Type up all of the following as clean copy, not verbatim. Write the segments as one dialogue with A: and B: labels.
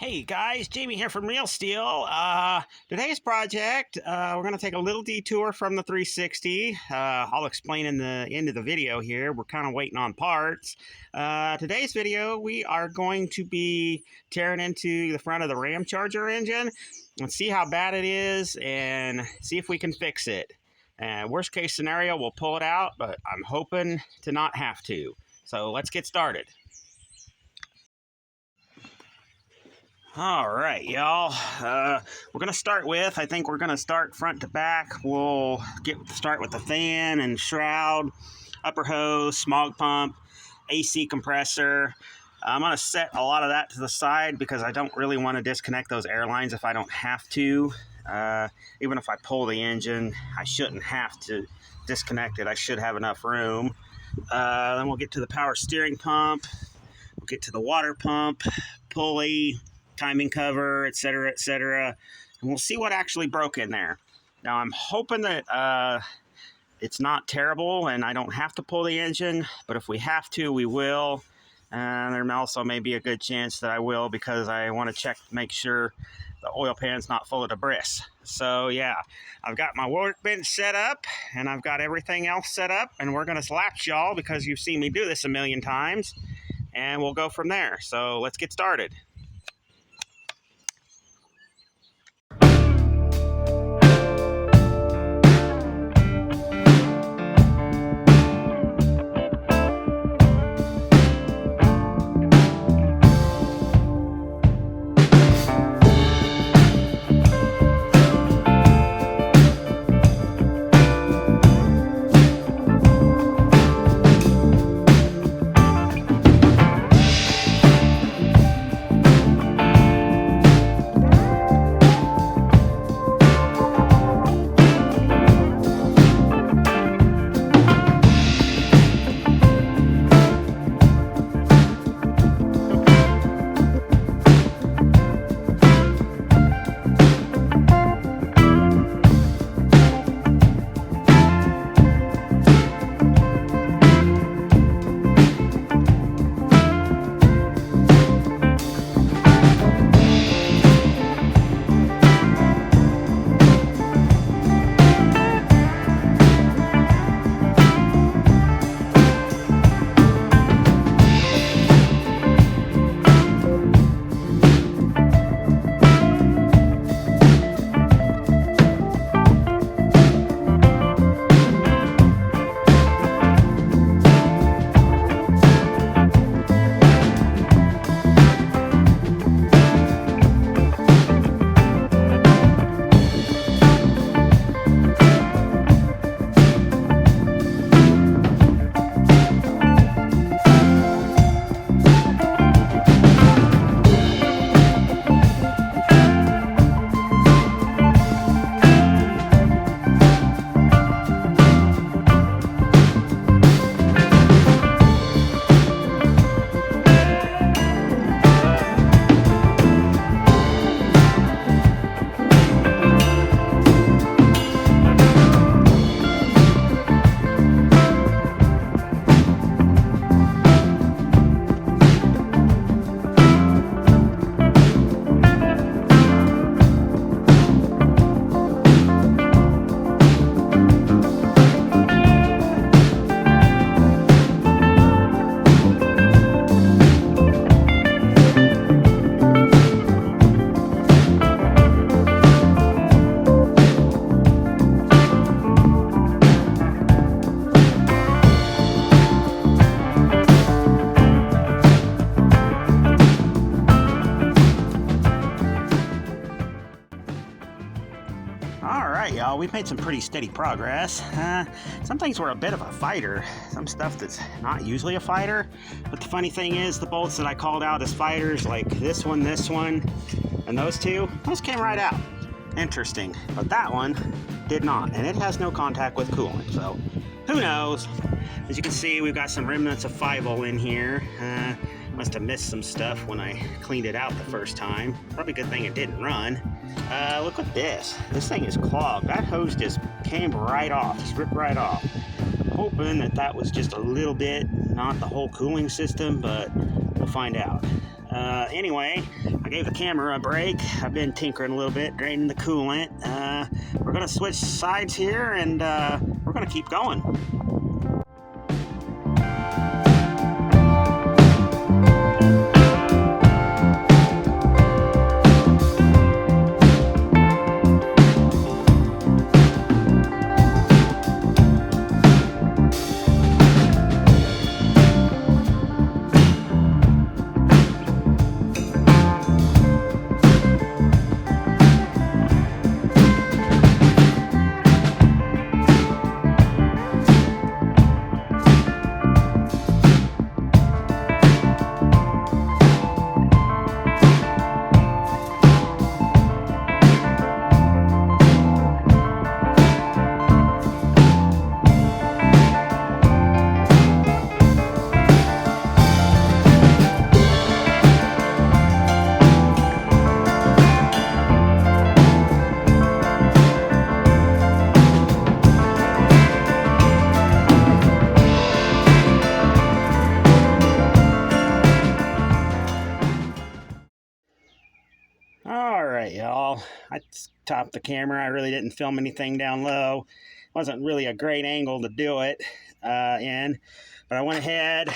A: Hey guys, Jamie here from Real Steel. Today's project, we're going to take a little detour from the 360. I'll explain in the end of the video here. We're kind of waiting on parts. Today's video, we are going to be tearing into the front of the Ramcharger engine and see how bad it is and see if we can fix it. Worst case scenario, we'll pull it out, but I'm hoping to not have to. So let's get started. All right, y'all. We're going to start with, I think we're going to start front to back. We'll start with the fan and shroud, upper hose, smog pump, AC compressor. I'm going to set a lot of that to the side because I don't really want to disconnect those air lines if I don't have to. Even if I pull the engine, I shouldn't have to disconnect it. I should have enough room. Then we'll get to the power steering pump. We'll get to the water pump, pulley, timing cover, etc., etc., and we'll see what actually broke in there. Now, I'm hoping that it's not terrible and I don't have to pull the engine, but if we have to, we will. And there also may be a good chance that I will because I want to check to make sure the oil pan's not full of debris. So, yeah, I've got my workbench set up and I've got everything else set up, and we're going to lapse y'all because you've seen me do this a million times, and we'll go from there. So, let's get started. Y'all, we've made some pretty steady progress. Some things were a bit of a fighter, some stuff that's not usually a fighter, but the funny thing is the bolts that I called out as fighters, like this one, and those two, those came right out. Interesting, but that one did not, and it has no contact with coolant, so who knows. As you can see, we've got some remnants of 5-0 in here. Must have missed some stuff when I cleaned it out the first time. Probably a good thing it didn't run. Look at this. This thing is clogged. That hose just came right off, just ripped right off. I'm hoping that that was just a little bit, not the whole cooling system, but we'll find out. Anyway, I gave the camera a break. I've been tinkering a little bit, draining the coolant. We're going to switch sides here, and we're going to keep going. Alright, y'all. I stopped the camera. I really didn't film anything down low. Wasn't really a great angle to do it in. But I went ahead,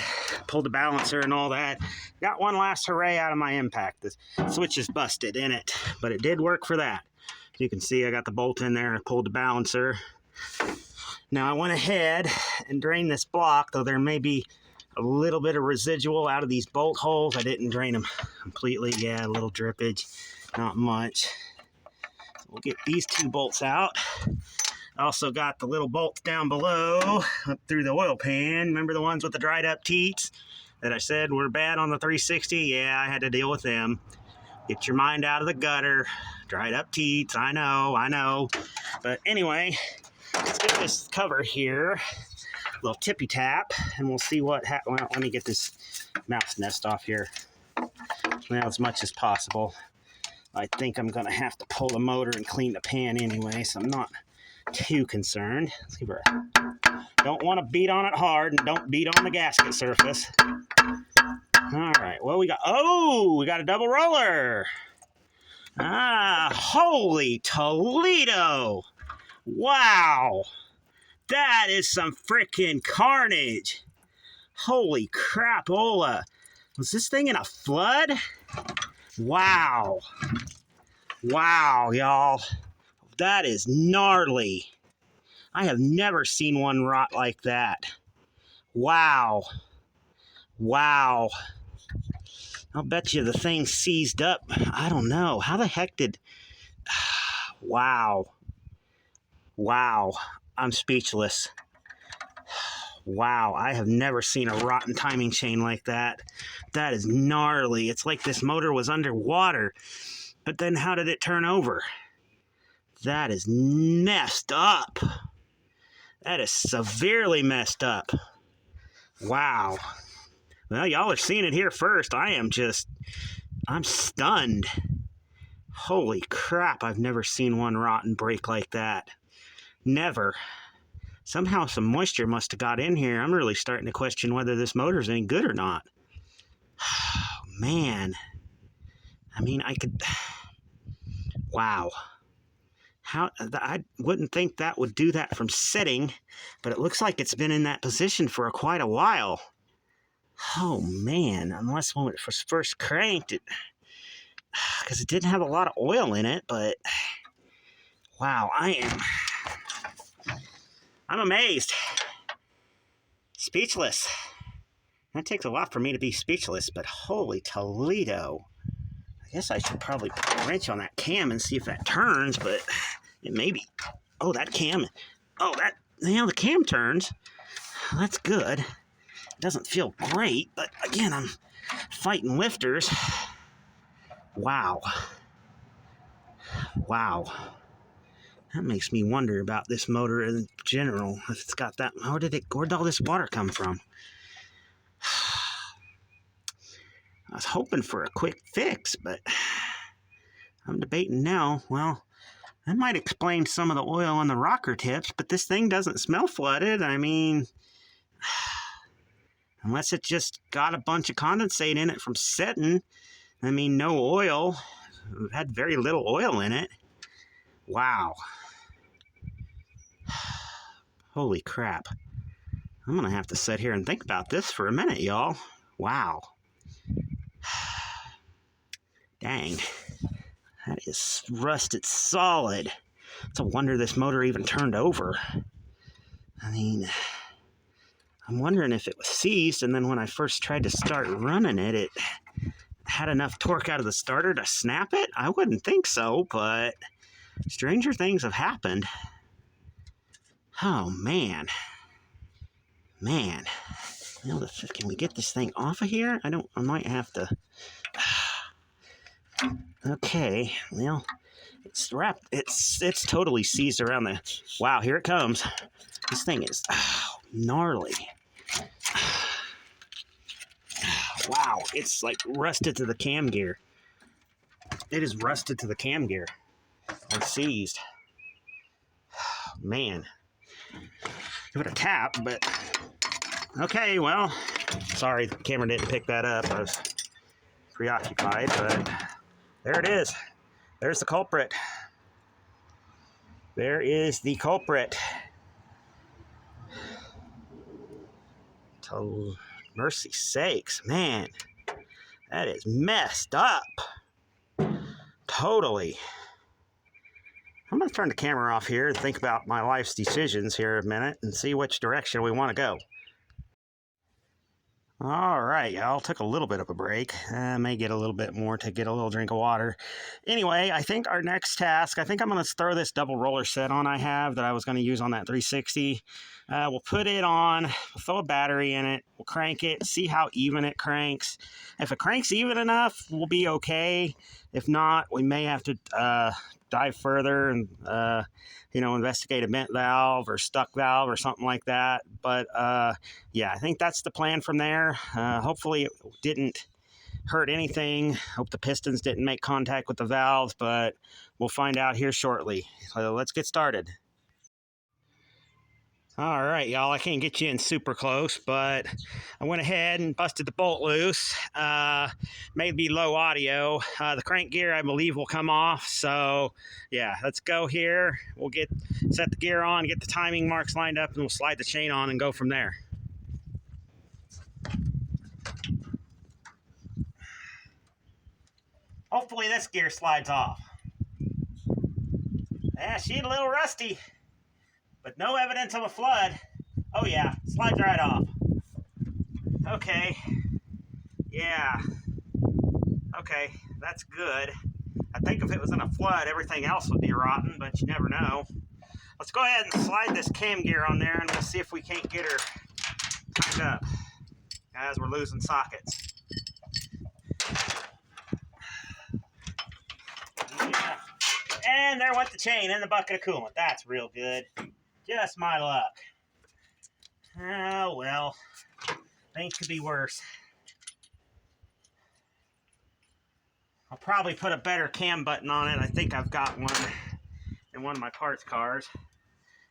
A: pulled the balancer and all that. Got one last hooray out of my impact. The switch is busted in it, but it did work for that. You can see I got the bolt in there. I pulled the balancer. Now I went ahead and drained this block, though there may be a little bit of residual out of these bolt holes. I didn't drain them completely. Yeah, a little drippage. Not much. So we'll get these two bolts out. I also got the little bolts down below up through the oil pan. Remember the ones with the dried up teats that I said were bad on the 360? Yeah, I had to deal with them. Get your mind out of the gutter. Dried up teats, I know. But anyway, let's get this cover here. A little tippy tap, and we'll see what happens. Well, let me get this mouse nest off here. Well, as much as possible. I think I'm going to have to pull the motor and clean the pan anyway, so I'm not too concerned. Let's give her don't want to beat on it hard, and don't beat on the gasket surface. All right, well, we got a double roller. Holy Toledo. Wow. That is some freaking carnage. Holy crapola. Was this thing in a flood? Wow. Wow, y'all. That is gnarly. I have never seen one rot like that. Wow. Wow. I'll bet you the thing seized up. I don't know. How the heck did... Wow. Wow. I'm speechless. Wow, I have never seen a rotten timing chain like that. That is gnarly. It's like this motor was underwater. But then how did it turn over? That is messed up. That is severely messed up. Wow. Well, y'all are seeing it here first. I'm stunned. Holy crap, I've never seen one rot and break like that. Never. Somehow some moisture must have got in here. I'm really starting to question whether this motor's any good or not. Oh, man. I mean, wow. I wouldn't think that would do that from sitting, but it looks like it's been in that position for quite a while. Oh, man. Unless when it was first cranked, because it didn't have a lot of oil in it, but wow, I'm amazed. Speechless. That takes a lot for me to be speechless, but holy Toledo. I guess I should probably put a wrench on that cam and see if that turns, but it may be. Oh, that cam. Oh, the cam turns. That's good. It doesn't feel great, but again, I'm fighting lifters. Wow. Wow. That makes me wonder about this motor in general. If it's got that, where'd all this water come from? I was hoping for a quick fix, but I'm debating now. Well, that might explain some of the oil on the rocker tips, but this thing doesn't smell flooded. I mean, unless it just got a bunch of condensate in it from setting. I mean, no oil. It had very little oil in it. Wow. Holy crap. I'm going to have to sit here and think about this for a minute, y'all. Wow. Dang. That is rusted solid. It's a wonder this motor even turned over. I mean, I'm wondering if it was seized, and then when I first tried to start running it, it had enough torque out of the starter to snap it? I wouldn't think so, but stranger things have happened. Oh, man. Man. Can we get this thing off of here? I might have to. Okay, well, it's wrapped. It's totally seized around the. Wow, here it comes. This thing is gnarly. Wow, it's like rusted to the cam gear. It is rusted to the cam gear. Or seized. Man. Give it a tap, but. Okay, well, sorry the camera didn't pick that up. I was preoccupied, but there it is. There's the culprit. There is the culprit. Oh, mercy sakes, man. That is messed up. Totally. I'm going to turn the camera off here and think about my life's decisions here a minute and see which direction we want to go. All right, y'all, took a little bit of a break. I may get a little bit more to get a little drink of water. Anyway, I think our next task, I think I'm going to throw this double roller set on I have that I was going to use on that 360. We'll put it on, we'll throw a battery in it, we'll crank it, see how even it cranks. If it cranks even enough, we'll be okay. If not, we may have to dive further and, investigate a bent valve or stuck valve or something like that. But, yeah, I think that's the plan from there. Hopefully it didn't hurt anything. Hope the pistons didn't make contact with the valves, but we'll find out here shortly. So let's get started. All right, y'all, I can't get you in super close, but I went ahead and busted the bolt loose. Maybe low audio. The crank gear, I believe, will come off. So, yeah, let's go here. We'll set the gear on, get the timing marks lined up, and we'll slide the chain on and go from there. Hopefully this gear slides off. Yeah, she's a little rusty. But no evidence of a flood. Oh yeah, slides right off. Okay. Yeah. Okay, that's good. I think if it was in a flood, everything else would be rotten, but you never know. Let's go ahead and slide this cam gear on there, and we'll see if we can't get her tightened up as we're losing sockets. Yeah. And there went the chain in the bucket of coolant. That's real good. Just my luck. Oh, well. Things could be worse. I'll probably put a better cam button on it. I think I've got one in one of my parts cars.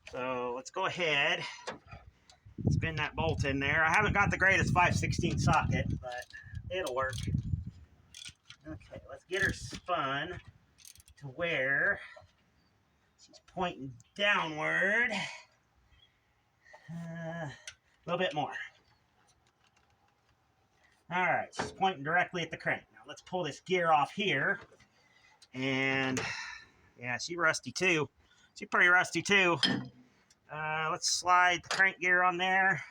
A: So let's go ahead. Spin that bolt in there. I haven't got the greatest 5/16 socket, but it'll work. Okay, let's get her spun to where she's pointing downward. A little bit more. All right, she's pointing directly at the crank. Now let's pull this gear off here. And yeah, she's rusty too. She's pretty rusty too. Let's slide the crank gear on there.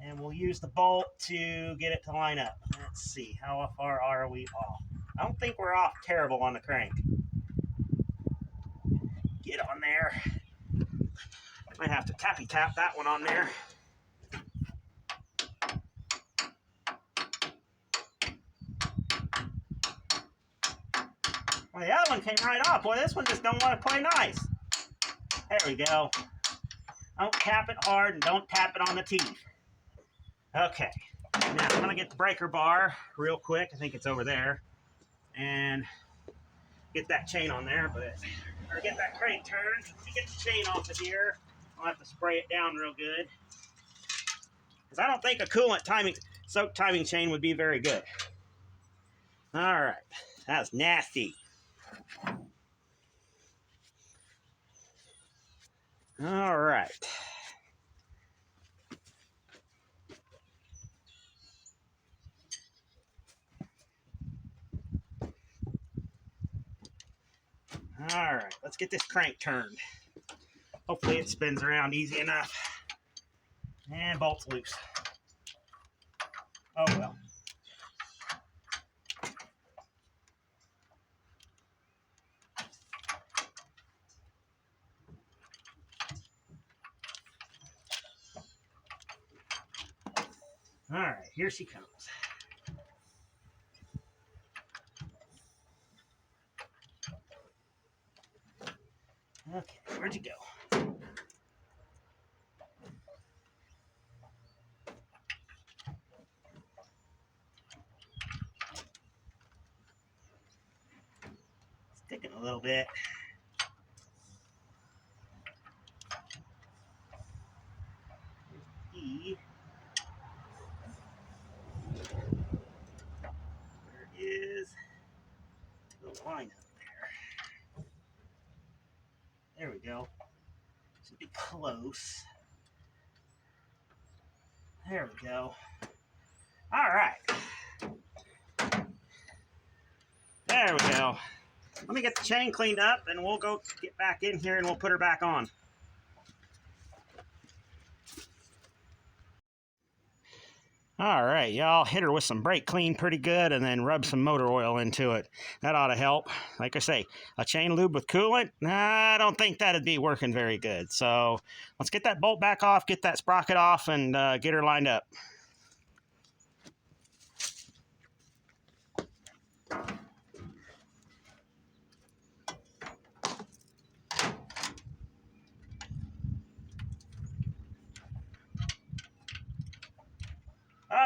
A: And we'll use the bolt to get it to line up. Let's see, how far are we off? I don't think we're off terrible on the crank. Get on there. Might have to tappy tap that one on there. Well, the other one came right off. Boy, this one just don't want to play nice. There we go. Don't tap it hard and don't tap it on the teeth. Okay. Now I'm going to get the breaker bar real quick. I think it's over there. And get that chain on there, or get that crank turned. To get the chain off of here, I'll have to spray it down real good. Because I don't think a coolant soak timing chain would be very good. All right, that was nasty. All right. All right, let's get this crank turned. Hopefully it spins around easy enough. And bolt's loose. Oh well. All right, here she comes. Okay, where'd you go? Sticking a little bit. E. There is the line up there. There we go. Should be close. There we go. All right. There we go. Let me get the chain cleaned up and we'll go get back in here and we'll put her back on. All right, y'all, hit her with some brake clean pretty good and then rub some motor oil into it. That ought to help. Like I say, a chain lube with coolant, I don't think that'd be working very good. So let's get that bolt back off, get that sprocket off, and get her lined up.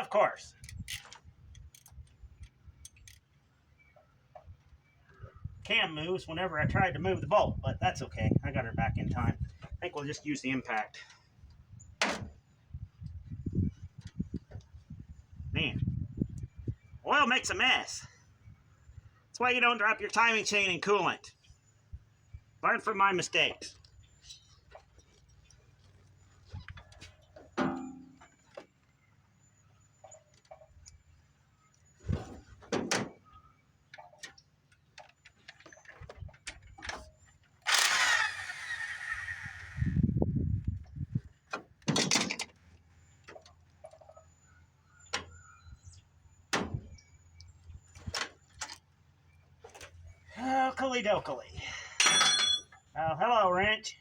A: Of course. Cam moves whenever I tried to move the bolt, but that's okay. I got her back in time. I think we'll just use the impact. Man, oil makes a mess. That's why you don't drop your timing chain in coolant. Learn from my mistakes. Okily dokily. Oh, hello, wrench.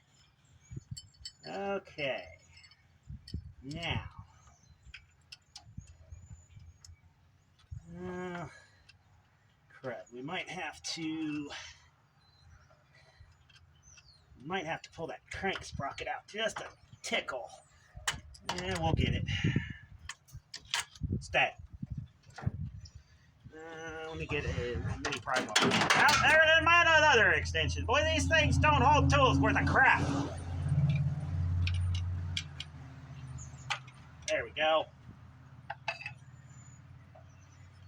A: Okay. Now. Crud. We might have to pull that crank sprocket out just a tickle. Yeah, we'll get it. Stay. Let me get a mini pry bar. Out there, then my other extension. Boy, these things don't hold tools worth of crap. There we go.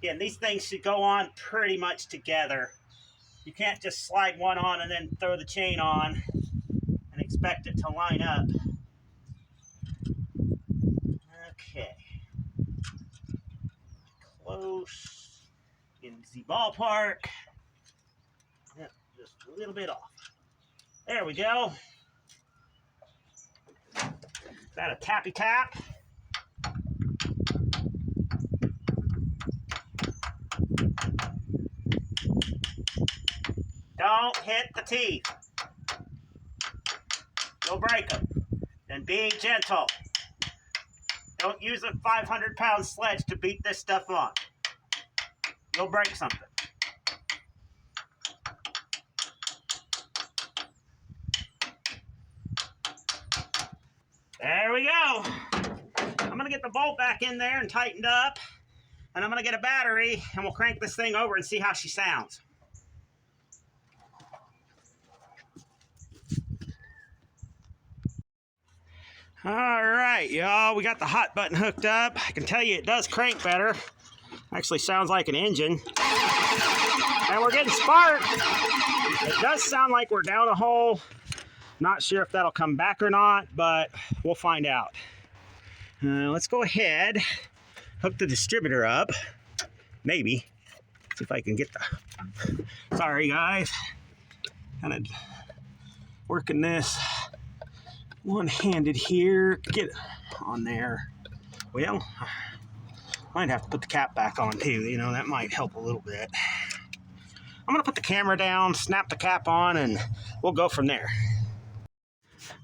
A: Again, these things should go on pretty much together. You can't just slide one on and then throw the chain on and expect it to line up. Okay. Close. In the ballpark. Yep, just a little bit off. There we go. Is that a tappy tap? Don't hit the teeth. You'll break them. And be gentle. Don't use a 500-pound sledge to beat this stuff on. You'll break something. There we go. I'm going to get the bolt back in there and tightened up. And I'm going to get a battery and we'll crank this thing over and see how she sounds. All right, y'all, we got the hot button hooked up. I can tell you it does crank better. Actually sounds like an engine. And we're getting spark. It does sound like we're down a hole. Not sure if that'll come back or not, but we'll find out. Let's go ahead, hook the distributor up. Maybe. See if I can get the... Sorry, guys. Kind of working this one-handed here. Get on there. Well, might have to put the cap back on too. You know, that might help a little bit. I'm going to put the camera down, snap the cap on, and we'll go from there.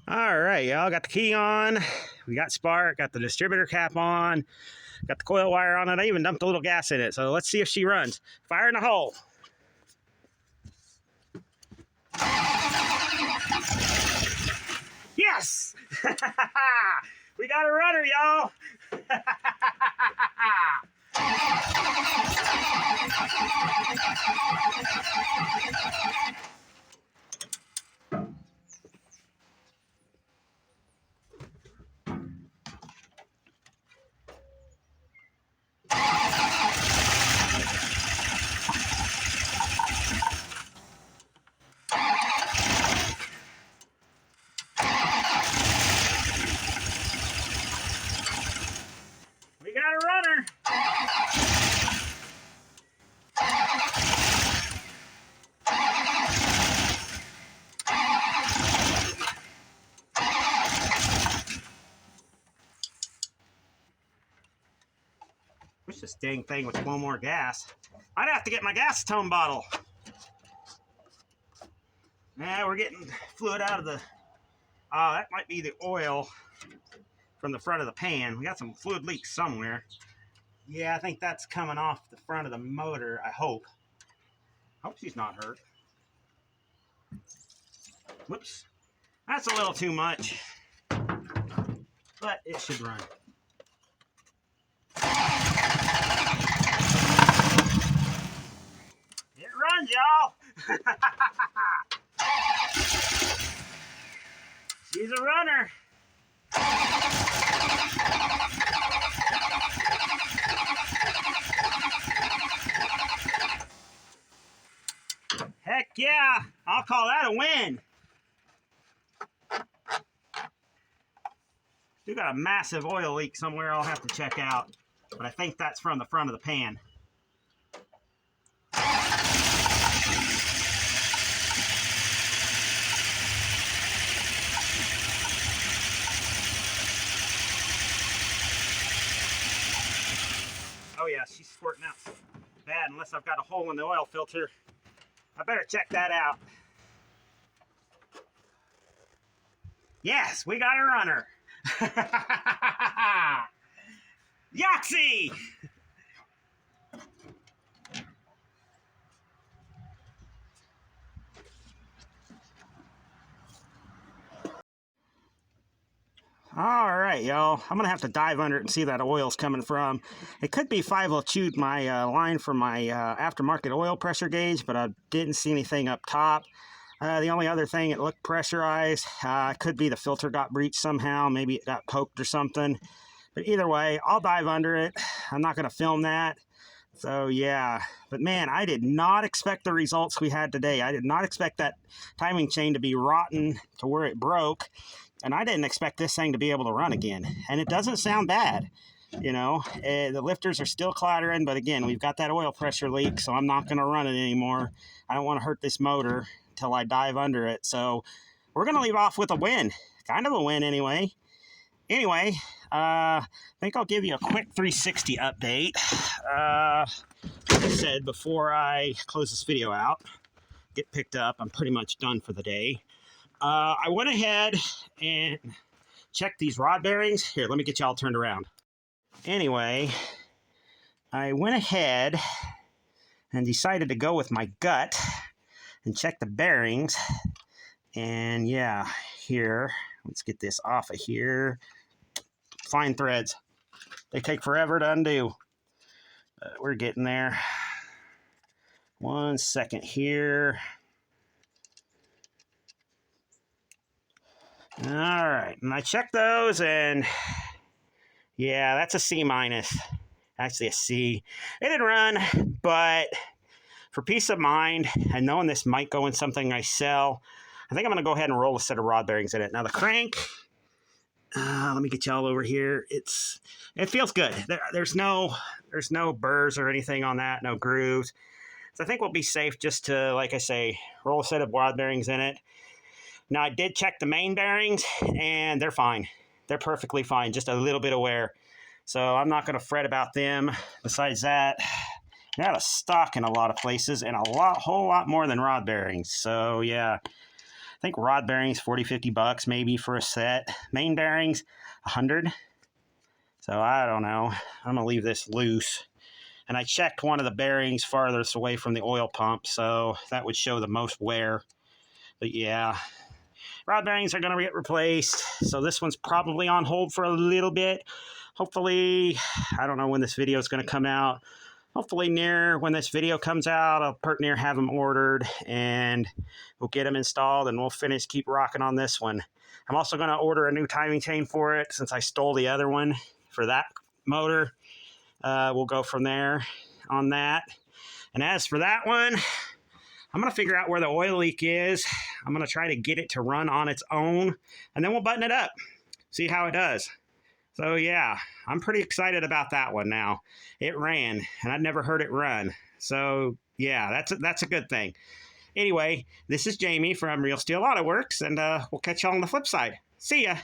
A: All right, y'all, got the key on. We got spark, got the distributor cap on, got the coil wire on it. I even dumped a little gas in it. So let's see if she runs. Fire in the hole. Yes! We got a runner, y'all. We got a runner. Wish this dang thing would blow more gas. I'd have to get my gas tone bottle. Nah, we're getting fluid out of the... that might be the oil from the front of the pan. We got some fluid leaks somewhere. Yeah, I think that's coming off the front of the motor, I hope. Hope she's not hurt. Whoops. That's a little too much. But it should run. It runs, y'all! She's a runner. Heck yeah, I'll call that a win. We got a massive oil leak somewhere I'll have to check out, but I think that's from the front of the pan. Oh yeah, she's squirting out bad unless I've got a hole in the oil filter. I better check that out. Yes, we got a runner. Yahtzee! All right, y'all. I'm gonna have to dive under it and see that oil's coming from. It could be 5 chewed my line for my aftermarket oil pressure gauge, but I didn't see anything up top. The only other thing, it looked pressurized. Could be the filter got breached somehow. Maybe it got poked or something. But either way, I'll dive under it. I'm not gonna film that. So yeah, but man, I did not expect the results we had today. I did not expect that timing chain to be rotten to where it broke. And I didn't expect this thing to be able to run again. And it doesn't sound bad. You know, the lifters are still clattering, but again, we've got that oil pressure leak, so I'm not going to run it anymore. I don't want to hurt this motor until I dive under it. So we're going to leave off with a win. Kind of a win anyway. Anyway, I think I'll give you a quick 360 update. Like I said, before I close this video out, get picked up, I'm pretty much done for the day. I went ahead and checked these rod bearings. Here, let me get y'all turned around. Anyway, I went ahead and decided to go with my gut and check the bearings. And yeah, here, let's get this off of here. Fine threads. They take forever to undo. We're getting there. 1 second here. All right, and I checked those, and yeah, that's a C-. actually a C. It didn't run, but for peace of mind and knowing this might go in something I sell, I think I'm going to go ahead and roll a set of rod bearings in it. Now the crank, let me get y'all over here. It feels good. There's no burrs or anything on that, no grooves. So I think we'll be safe just to, like I say, roll a set of rod bearings in it. Now I did check the main bearings and they're fine. They're perfectly fine, just a little bit of wear. So I'm not going to fret about them. Besides that, they're out of stock in a lot of places and whole lot more than rod bearings. So yeah, I think rod bearings, 40, 50 bucks maybe for a set. Main bearings, 100. So I don't know. I'm going to leave this loose. And I checked one of the bearings farthest away from the oil pump, so that would show the most wear. But yeah, rod bearings are going to get replaced. So this one's probably on hold for a little bit. Hopefully, I don't know when this video is going to come out. Hopefully near when this video comes out, I'll pert near have them ordered and we'll get them installed and we'll keep rocking on this one. I'm also going to order a new timing chain for it since I stole the other one for that motor. We'll go from there on that. And as for that one, I'm going to figure out where the oil leak is. I'm going to try to get it to run on its own, and then we'll button it up, see how it does. So yeah, I'm pretty excited about that one now. It ran, and I'd never heard it run. So yeah, that's a good thing. Anyway, this is Jamie from Real Steel Auto Works, and we'll catch y'all on the flip side. See ya.